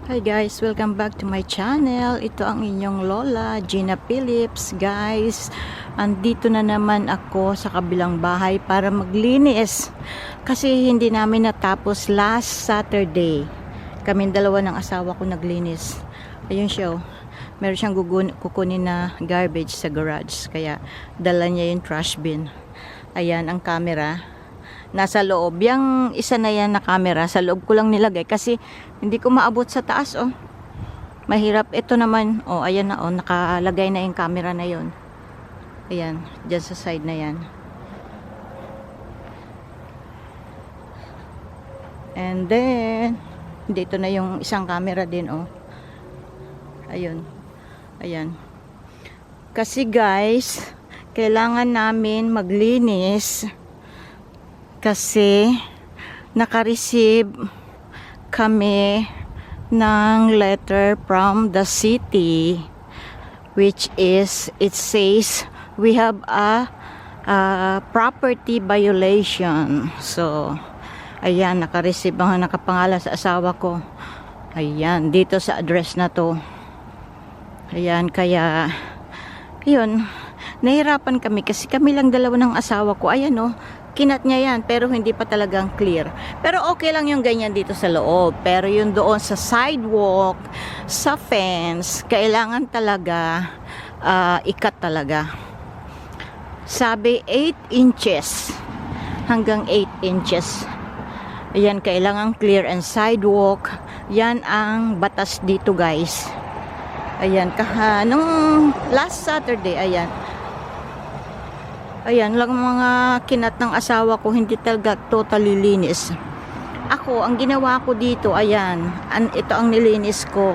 Hi guys, welcome back to my channel. Ito ang inyong Lola, Gina Phillips. Guys, andito na naman ako sa kabilang bahay para maglinis. Kasi hindi namin natapos last Saturday. Kaming dalawa ng asawa ko naglinis. Ayun siya oh. Meron siyang kukunin na garbage sa garage. Kaya dala niya yung trash bin. Ayan ang camera. Nasa loob. Yang isa na yan na camera, sa loob ko lang nilagay kasi hindi ko maabot sa taas, oh. Mahirap. Ito naman, oh, ayan na, oh, nakalagay na yung camera na yon. Ayan, dyan sa side na yan. And then, dito na yung isang camera din, oh. Ayun. Ayan. Kasi guys, kailangan namin maglinis kasi naka-receive kami ng letter from the city, which is, it says we have a property violation. So ayan, naka-receive ang nakapangalan sa asawa ko. Ayan, dito sa address na to. Ayan, kaya yun, nahirapan kami kasi kami lang dalawa ng asawa ko. Ayan oh, kinat niya yan, pero hindi pa talagang clear. Pero okay lang yung ganyan dito sa loob. Pero yung doon sa sidewalk, sa fence, kailangan talaga ikat talaga. Sabi 8 inches hanggang 8 inches. Ayan, kailangan clear and sidewalk. Yan ang batas dito guys. Ayan, nung last Saturday, ayan. Ayan lang mga kinat ng asawa ko, hindi talaga totally linis. Ako, ang ginawa ko dito, ayan, ito ang nilinis ko.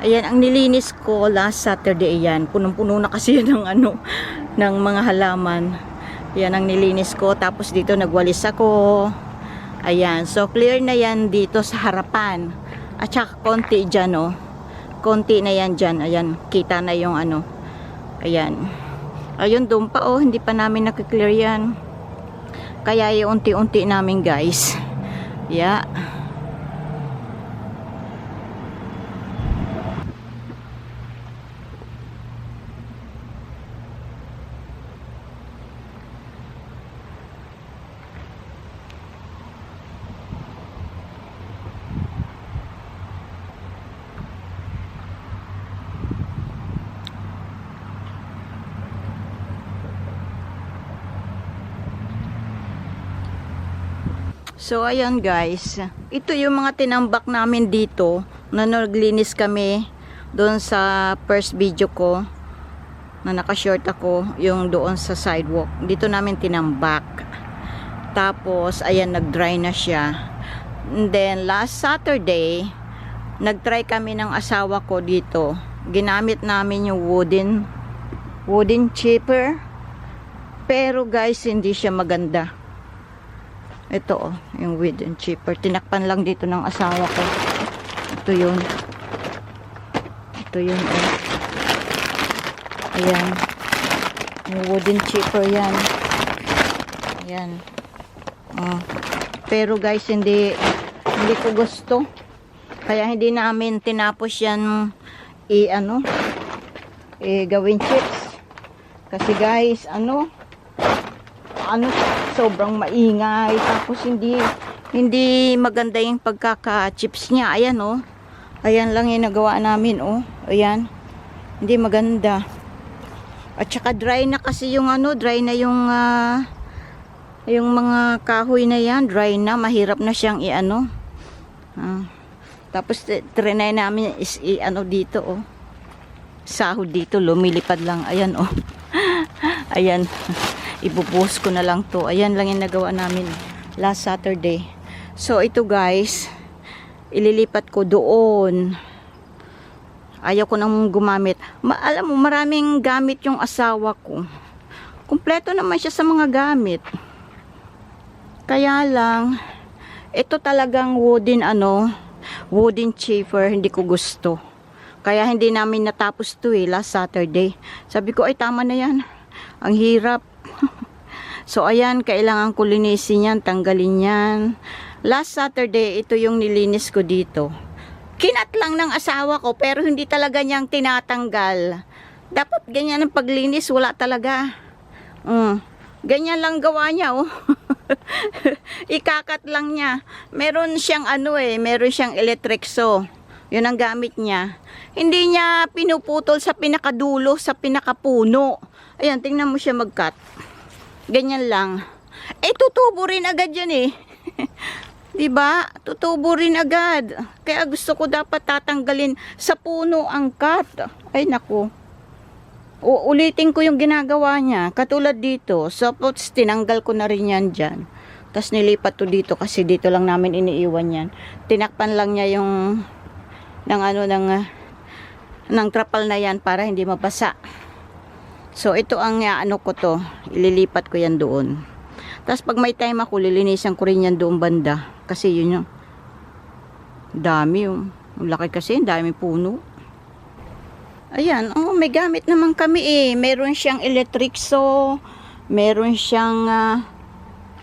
Ayan, ang nilinis ko last Saturday, ayan. Punong-puno na kasi yan ng mga halaman. Ayan ang nilinis ko, tapos dito nagwalis ako. Ayan, so clear na yan dito sa harapan. At saka konti dyan, oh. Konti na yan dyan, ayan, kita na yung ayan. Ayun, doon pa oh, hindi pa namin nakiklear yan. Kaya yung unti-unti namin guys. Yeah. So ayan guys, ito yung mga tinambak namin dito na naglinis kami doon sa first video ko na nakashort ako, yung doon sa sidewalk. Dito namin tinambak. Tapos ayan, nag-dry na siya. And then last Saturday, nag-try kami ng asawa ko dito. Ginamit namin yung wooden chipper. Pero guys, hindi siya maganda. Ito oh, yung wooden chipper. Tinakpan lang dito ng asawa ko. Ito yun. Ito yun oh. Ayan. Yung wooden chipper yan. Ayan. Pero guys, hindi ko gusto. Kaya hindi namin tinapos yan gawin chips. Kasi guys, sobrang maingay, tapos hindi maganda yung pagkaka-chips niya. Ayan oh. Ayan lang yung nagawa namin oh. Ayan. Hindi maganda. At saka dry na kasi yung dry na yung mga kahoy na yan, dry na, mahirap na siyang tapos trinay namin dito oh. Sahod dito, lumilipad lang. Ayan oh. Ayan. Ibubuhos ko na lang to. Ayan lang yung nagawa namin last Saturday. So ito guys, ililipat ko doon. Ayaw ko nang gumamit. Alam mo, maraming gamit yung asawa ko. Kumpleto naman siya sa mga gamit. Kaya lang, ito talagang wooden chipper, hindi ko gusto. Kaya hindi namin natapos to last Saturday. Sabi ko, ay tama na yan. Ang hirap. So ayan, kailangan ko linisin yan, tanggalin yan. Last Saturday, ito yung nilinis ko dito. Kinat lang ng asawa ko pero hindi talaga niyang tinatanggal. Dapat ganyan ang paglinis, wala talaga. Ganyan lang gawa niya, oh. Ikakat lang niya. Meron siyang meron siyang electric saw. Yun ang gamit niya. Hindi niya pinuputol sa pinakadulo, sa pinakapuno. Ayan, tingnan mo siya mag-cut. Ganyan lang. Tutubo rin agad yan eh. Diba? Tutubo rin agad. Kaya gusto ko dapat tatanggalin sa puno ang cut. Ay naku. Ulitin ko yung ginagawa niya. Katulad dito. So, tinanggal ko na rin yan dyan. Tapos nilipat to dito kasi dito lang namin iniiwan yan. Tinakpan lang niya yung ng trapal na yan para hindi mabasa. So, ito ang ko to. Ililipat ko yan doon. Tapos pag may time ako, lilinisan ko rin yan doon banda. Kasi yun yung dami yung laki kasi, dami puno. Ayan, may gamit naman kami eh. Meron siyang electric saw, meron siyang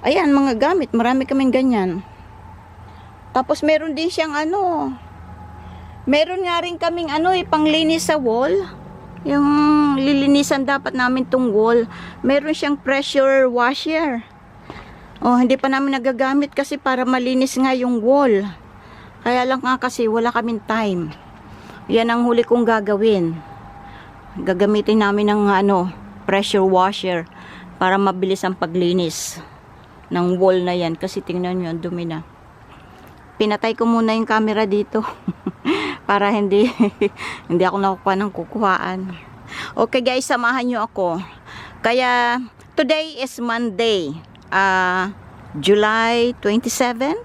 ayan, mga gamit, marami kaming ganyan. Tapos meron din siyang meron nga rin kaming panglinis sa wall. Yung lilinisan dapat namin tong wall. Meron siyang pressure washer. Hindi pa namin nagagamit kasi para malinis nga yung wall. Kaya lang nga kasi wala kaming time. Yan ang huli kong gagawin. Gagamitin namin ng pressure washer para mabilis ang paglinis ng wall na yan. Kasi tingnan nyo, ang dumi na. Pinatay ko muna yung camera dito. Para hindi ako nakukuha ng kukuhaan. Okay guys, samahan nyo ako. Kaya, today is Monday. July 27.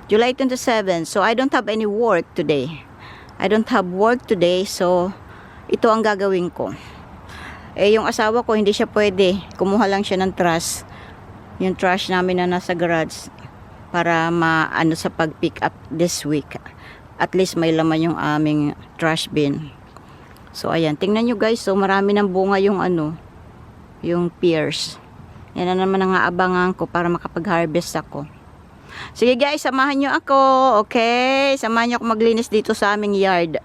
July 27. So, I don't have any work today. I don't have work today. So, ito ang gagawin ko. Yung asawa ko, hindi siya pwede. Kumuha lang siya ng trash. Yung trash namin na nasa garage. Para sa pag-pick up this week. At least may laman yung aming trash bin. So, ayan. Tingnan nyo guys. So, marami ng bunga yung yung pears. Yan na naman ang aabangan ko para makapag-harvest ako. Sige guys, samahan nyo ako. Okay? Samahan nyo ako maglinis dito sa aming yard.